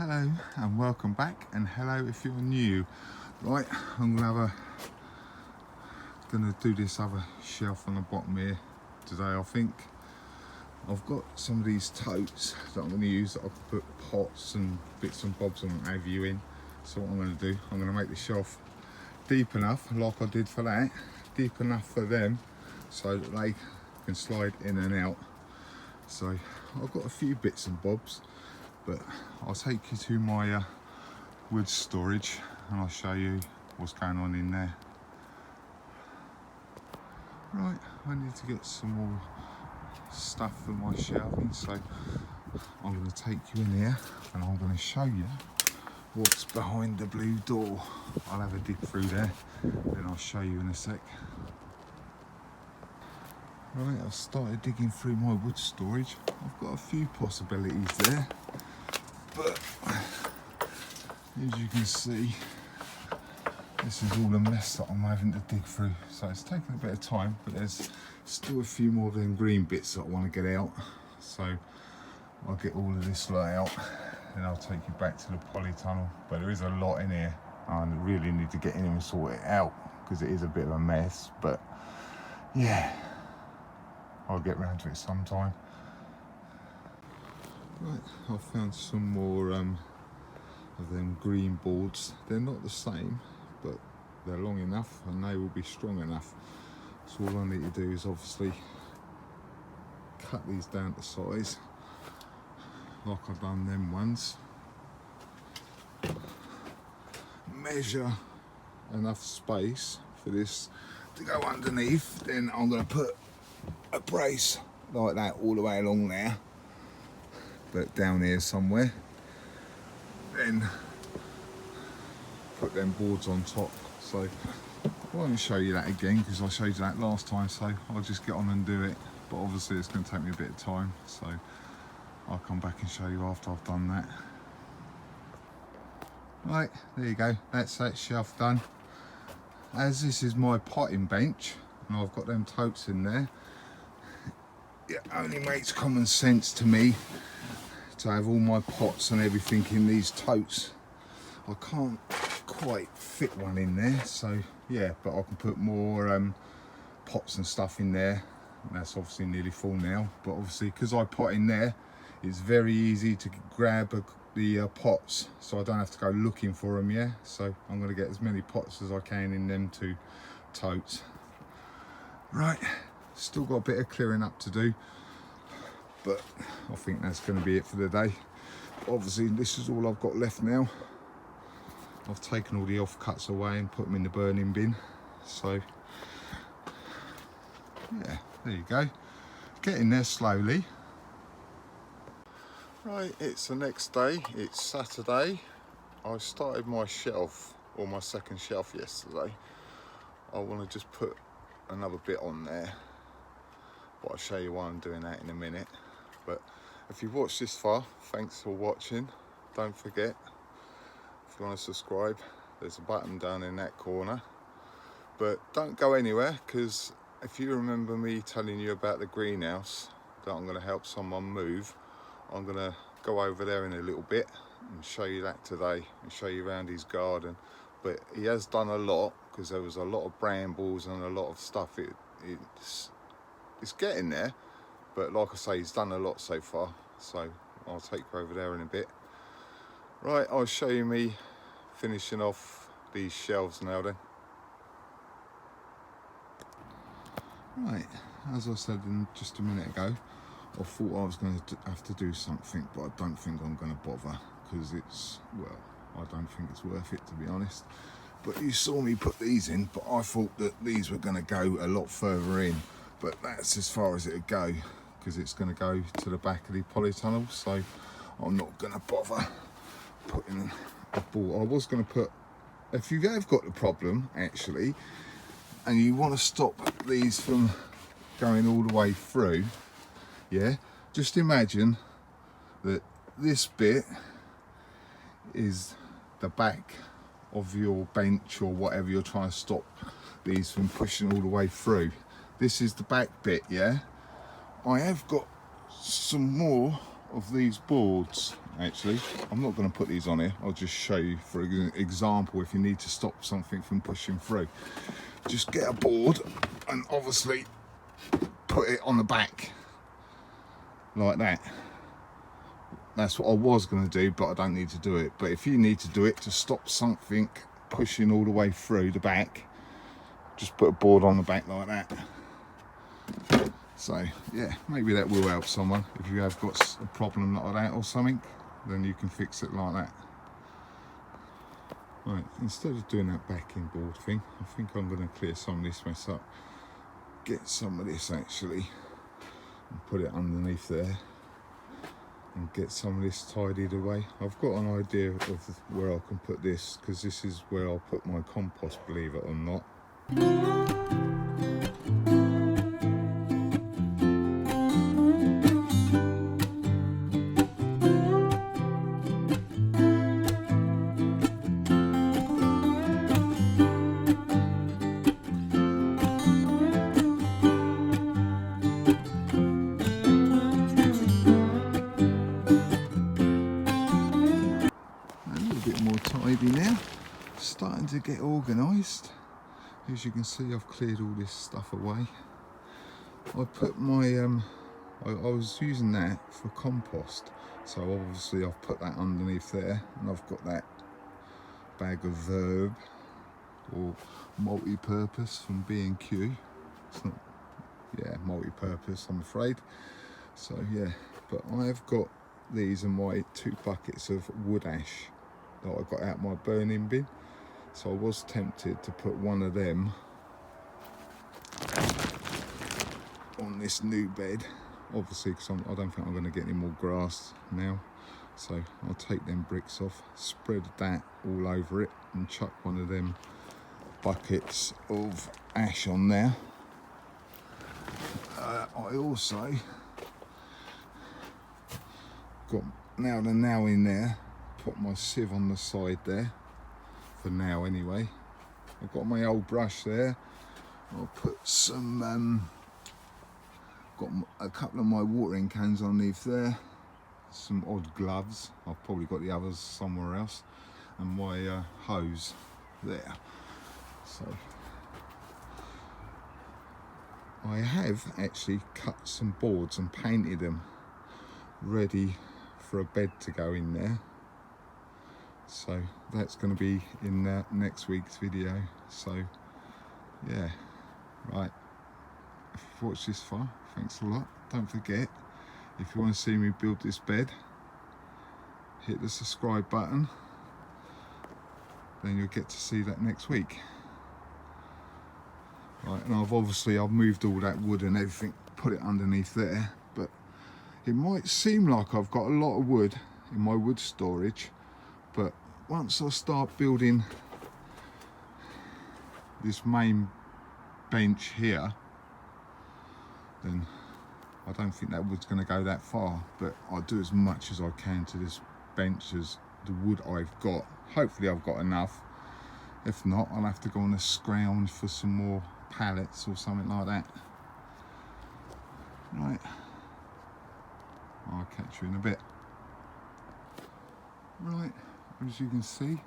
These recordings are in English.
Hello and welcome back, and hello if you're new. Right, I'm gonna do this other shelf on the bottom here today. I think I've got some of these totes that I'm going to use that I can put pots and bits and bobs and what have you in. So what I'm going to do, I'm going to make the shelf deep enough, like I did for that, deep enough for them so that they can slide in and out. So I've got a few bits and bobs, but I'll take you to my wood storage and I'll show you what's going on in there. Right, I need to get some more stuff for my shelving, so I'm going to take you in here and I'm going to show you what's behind the blue door. I'll have a dig through there, then I'll show you in a sec. Right, I've started digging through my wood storage. I've got a few possibilities there, but as you can see, this is all a mess that I'm having to dig through. So it's taking a bit of time, but there's still a few more of them green bits that I want to get out. So I'll get all of this lot out and I'll take you back to the polytunnel. But there is a lot in here. I really need to get in here and sort it out because it is a bit of a mess. But yeah, I'll get round to it sometime. Right, I've found some more of them green boards. They're not the same, but they're long enough and they will be strong enough. So all I need to do is obviously cut these down to size, like I've done them ones. Measure enough space for this to go underneath. Then I'm going to put a brace like that all the way along there, but down here somewhere. Then put them boards on top. So I won't show you that again because I showed you that last time, so I'll just get on and do it. But obviously it's going to take me a bit of time, so I'll come back and show you after I've done that. Right, there you go, that's that shelf done. As this is my potting bench and I've got them totes in there, it only makes common sense to me to have all my pots and everything in these totes. I can't quite fit one in there, so yeah, but I can put more pots and stuff in there, and that's obviously nearly full now. But obviously because I pot in there, it's very easy to grab the pots, so I don't have to go looking for them. Yeah, so I'm going to get as many pots as I can in them two totes. Right, still got a bit of clearing up to do, but I think that's going to be it for the day. Obviously this is all I've got left now. I've taken all the offcuts away and put them in the burning bin. So yeah, there you go, getting there slowly. Right, it's the next day, it's Saturday. I started my shelf, or my second shelf, yesterday. I want to just put another bit on there, but I'll show you why I'm doing that in a minute. But if you've watched this far, thanks for watching. Don't forget, if you want to subscribe, there's a button down in that corner. But don't go anywhere, because if you remember me telling you about the greenhouse that I'm going to help someone move, I'm going to go over there in a little bit and show you that today and show you around his garden. But he has done a lot, because there was a lot of brambles and a lot of stuff. It's getting there, but like I say, he's done a lot so far. So I'll take you over there in a bit. Right, I'll show you me finishing off these shelves now then. Right, as I said just a minute ago, I thought I was going to have to do something, but I don't think I'm going to bother, because it's, well, I don't think it's worth it, to be honest. But you saw me put these in, but I thought that these were going to go a lot further in, but that's as far as it'll go, because it's going to go to the back of the polytunnel. So I'm not going to bother putting a board. I was going to put, if you have got the problem actually and you want to stop these from going all the way through, yeah, just imagine that this bit is the back of your bench or whatever you're trying to stop these from pushing all the way through. This is the back bit, yeah. I have got some more of these boards actually. I'm not going to put these on here. I'll just show you for example if you need to stop something from pushing through. Just get a board and obviously put it on the back like that. That's what I was going to do, but I don't need to do it. But if you need to do it to stop something pushing all the way through the back, just put a board on the back like that. So yeah, maybe that will help someone. If you have got a problem like that or something, then you can fix it like that. Right, instead of doing that backing board thing, I think I'm going to clear some of this mess up. Get some of this actually and put it underneath there and get some of this tidied away. I've got an idea of where I can put this, because this is where I'll put my compost, believe it or not. Now, starting to get organised. As you can see, I've cleared all this stuff away. I put my I was using that for compost, so obviously I've put that underneath there, and I've got that bag of Verb or multi-purpose from B&Q. It's not, yeah, multi-purpose, I'm afraid. So yeah, but I have got these in my 2 buckets of wood ash that I got out my burning bin, so I was tempted to put one of them on this new bed, obviously because I don't think I'm going to get any more grass now. So I'll take them bricks off, spread that all over it, and chuck one of them buckets of ash on there. I also got now in there. Put my sieve on the side there for now anyway. I've got my old brush there. I'll put some got a couple of my watering cans underneath there, some odd gloves, I've probably got the others somewhere else, and my hose there. So I have actually cut some boards and painted them ready for a bed to go in there. So that's going to be in next week's video. So yeah, right, if you've watched this far, thanks a lot. Don't forget, if you want to see me build this bed, hit the subscribe button, then you'll get to see that next week. Right, and I've moved all that wood and everything, put it underneath there, but it might seem like I've got a lot of wood in my wood storage, but once I start building this main bench here, then I don't think that wood's going to go that far, but I'll do as much as I can to this bench as the wood I've got. Hopefully I've got enough. If not, I'll have to go on a scrounge for some more pallets or something like that. Right, I'll catch you in a bit. Right, as you can see,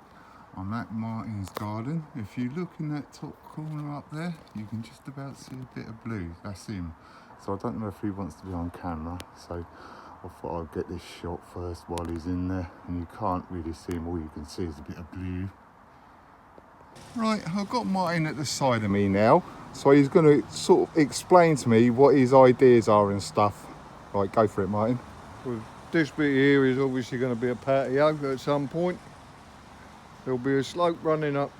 I'm at Martin's garden. If you look in that top corner up there, you can just about see a bit of blue. That's him. So I don't know if he wants to be on camera, so I thought I'd get this shot first while he's in there, and you can't really see him. All you can see is a bit of blue. Right, I've got Martin at the side of me now, so he's going to sort of explain to me what his ideas are and stuff. Right, go for it, Martin. Well, this bit here is obviously going to be a patio at some point. There'll be a slope running up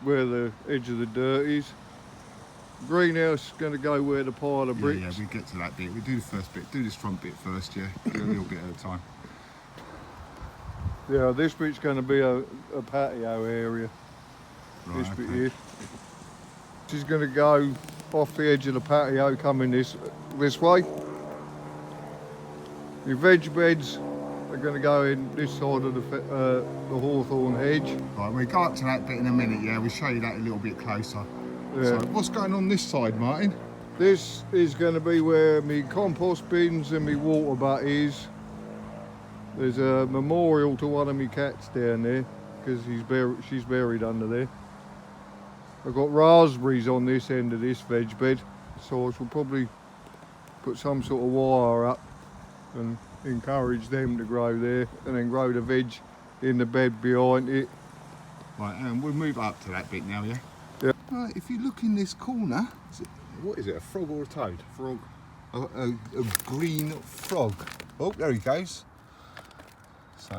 where the edge of the dirt is. Greenhouse is going to go where the pile of bricks. Yeah, we get to that bit. We do the first bit. Do this front bit first, yeah. Do a little bit at a time. Yeah, this bit's going to be a patio area. Right, this bit here. This is going to go off the edge of the patio, coming this way. Your veg beds are going to go in this side of the hawthorn hedge. Right, we'll go up to that bit in a minute, yeah. We'll show you that a little bit closer. Yeah. So, what's going on this side, Martin? This is going to be where my compost bins and my water butt is. There's a memorial to one of my cats down there because she's buried under there. I've got raspberries on this end of this veg bed, so I shall probably put some sort of wire up and encourage them to grow there, and then grow the veg in the bed behind it. Right, and we'll move up to that bit now, yeah? Yeah. Right, if you look in this corner, what is it, a frog or a toad? Frog. A green frog. Oh, there he goes. So,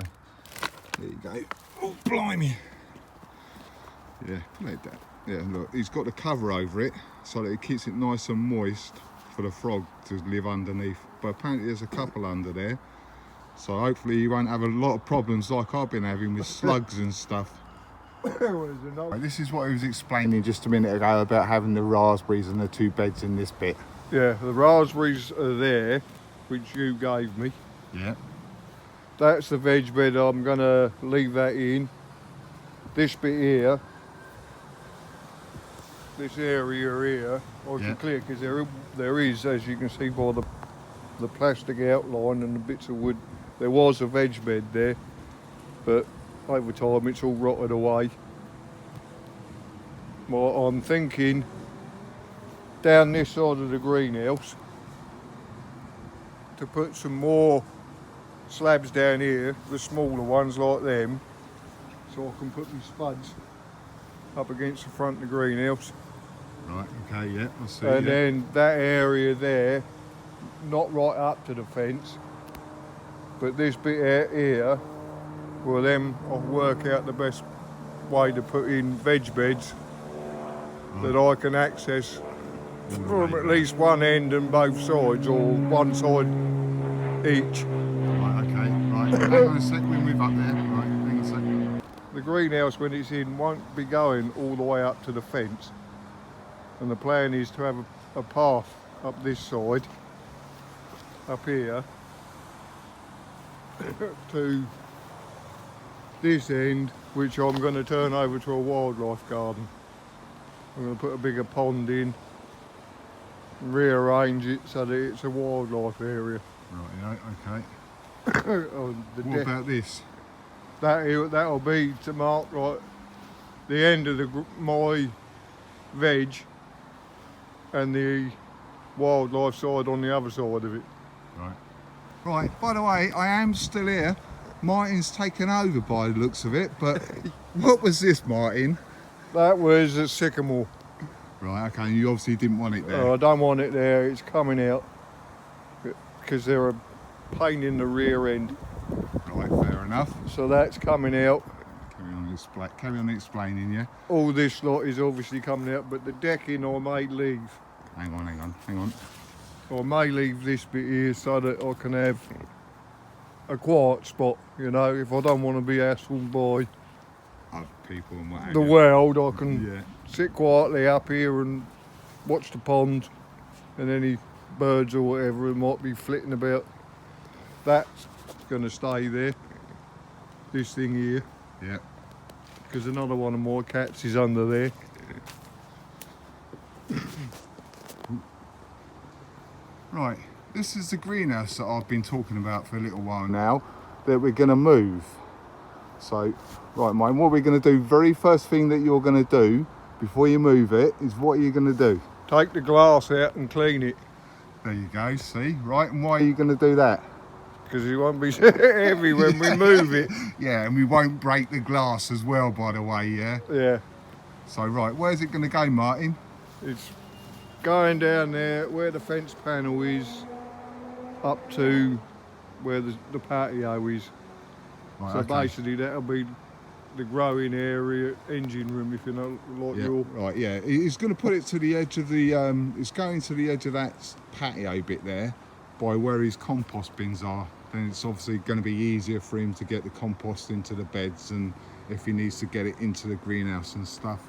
there you go. Oh, blimey. Yeah, like that. Yeah, look, he's got the cover over it so that it keeps it nice and moist for the frog to live underneath. But apparently there's a couple under there. So hopefully you won't have a lot of problems like I've been having with slugs and stuff. Right, this is what he was explaining just a minute ago about having the raspberries and the 2 beds in this bit. Yeah, the raspberries are there, which you gave me. Yeah. That's the veg bed, I'm going to leave that in. This bit here, this area here, I can clear because there is, as you can see by the plastic outline and the bits of wood, there was a veg bed there, but over time it's all rotted away. Well, I'm thinking down this side of the greenhouse to put some more slabs down here, the smaller ones like them, so I can put my spuds up against the front of the greenhouse. Right, okay, yeah, I see. And then that area there, not right up to the fence, but this bit out here, well then I'll work out the best way to put in veg beds that I can access from at least one end and both sides, or one side each. Right, okay, right. Hang on a sec, we'll move up there. Right, hang on a sec. The greenhouse, when it's in, won't be going all the way up to the fence. And the plan is to have a path up this side, up here, to this end, which I'm going to turn over to a wildlife garden. I'm going to put a bigger pond in, rearrange it so that it's a wildlife area. Right, yeah, okay. What about this? That'll be to mark like the end of my veg and the wildlife side on the other side of it. Right. Right, by the way, I am still here. Martin's taken over by the looks of it, but what was this, Martin? That was a sycamore. Right, okay, you obviously didn't want it there. Oh, I don't want it there, it's coming out because they're a pain in the rear end. Right, fair enough. So that's coming out. Carry on explaining, yeah? All this lot is obviously coming out, but the decking I may leave. Hang on. I may leave this bit here so that I can have a quiet spot, you know, if I don't want to be hassled by Other people and what have the you. world, I can sit quietly up here and watch the pond and any birds or whatever that might be flitting about. That's going to stay there, this thing here. Yeah. Because another one of my cats is under there. Right, this is the greenhouse that I've been talking about for a little while now that we're going to move. So, right, mate, what we're going to do, very first thing that you're going to do before you move it is what are you going to do? Take the glass out and clean it. There you go, see? Right, and why are you going to do that? Because it won't be heavy when we move it. Yeah, and we won't break the glass as well, by the way, yeah? Yeah. So, right, where's it going to go, Martin? It's going down there where the fence panel is up to where the patio is. Right, So okay. basically that'll be the growing area, engine room, if you know, like your... Right, yeah. It's going to put it to the edge of the, it's going to the edge of that patio bit there by where his compost bins are. Then it's obviously going to be easier for him to get the compost into the beds and if he needs to get it into the greenhouse and stuff.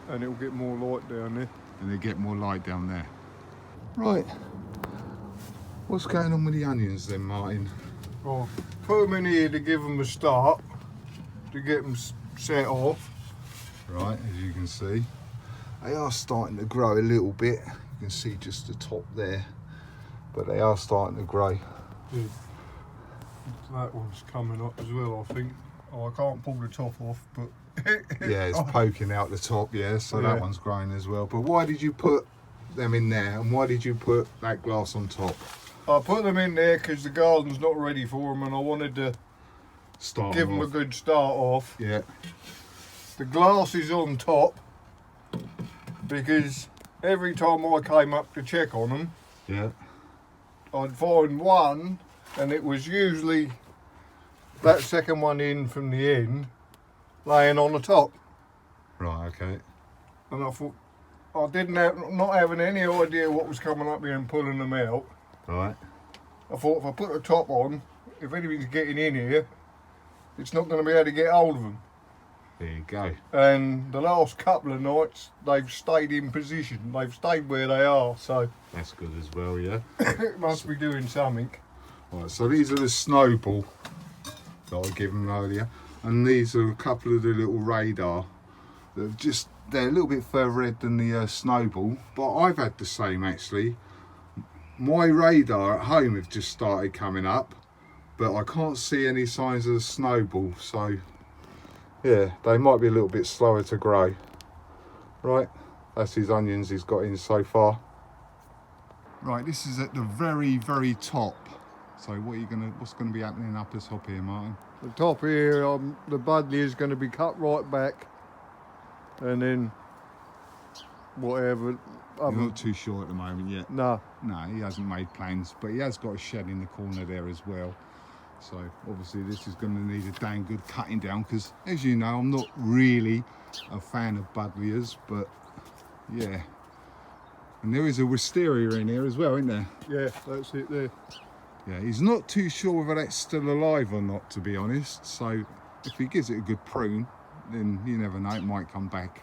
And it'll get more light down there. And they get more light down there. Right. What's going on with the onions then, Martin? I'll put them in here to give them a start, to get them set off. Right, as you can see. They are starting to grow a little bit. You can see just the top there. But they are starting to grow. Yeah. That one's coming up as well, I think. Oh, I can't pull the top off, but Yeah, it's poking out the top, yeah, so Yeah. that one's growing as well. But why did you put them in there, and why did you put that glass on top? I put them in there because the garden's not ready for them, and I wanted to Start give them a off. good start off. Yeah, The glass is on top because every time I came up to check on them, yeah, I'd find one, and it was usually that second one in from the end laying on the top. right, okay. And I thought, I didn't have, not having any idea what was coming up here and pulling them out. Right, I thought if I put the top on, if anything's getting in here, it's not going to be able to get hold of them. there you go. And the last couple of nights, they've stayed in position. They've stayed where they are, so That's good as well, yeah. it must be doing something. Right, so these are the snowball that I gave them earlier, and these are a couple of the little radar that have just, they're a little bit further ahead than the snowball, but I've had the same actually. My radar at home have just started coming up, but I can't see any signs of the snowball, so yeah, they might be a little bit slower to grow. Right, that's his onions he's got in so far. Right, this is at the very, very top. So what's gonna be happening up the top here, Martin? The top here, the buddleia is going to be cut right back, and then whatever. I'm not too sure at the moment yet. No, No, he hasn't made plans, but he has got a shed in the corner there as well. So obviously this is going to need a dang good cutting down, because as you know, I'm not really a fan of buddleias, but yeah. And there is a wisteria in here as well, isn't there? yeah, that's it there. Yeah, he's not too sure whether that's still alive or not, to be honest. So if he gives it a good prune, then you never know, it might come back.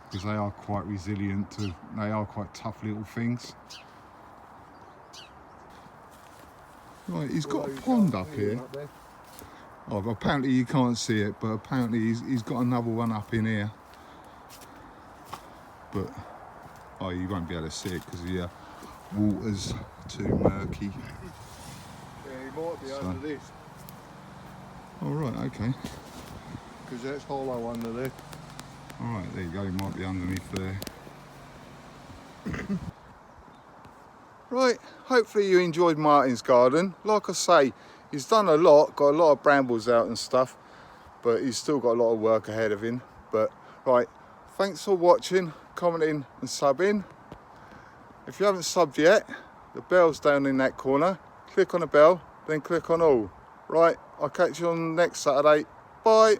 Because they are quite resilient, they are quite tough little things. Right, he's got a pond up here. Oh, but apparently you can't see it, but apparently he's got another one up in here. But, oh, you won't be able to see it because the water's too murky. Yeah, he might be So- under this, All right, okay. because that's hollow under there. All right, there you go, he might be underneath there. Right, hopefully you enjoyed Martin's garden. Like I say, he's done a lot, got a lot of brambles out and stuff, but he's still got a lot of work ahead of him. But right, thanks for watching, commenting and subbing. If you haven't subbed yet, the bell's down in that corner. Click on the bell, then click on all. Right, I'll catch you on next Saturday. Bye.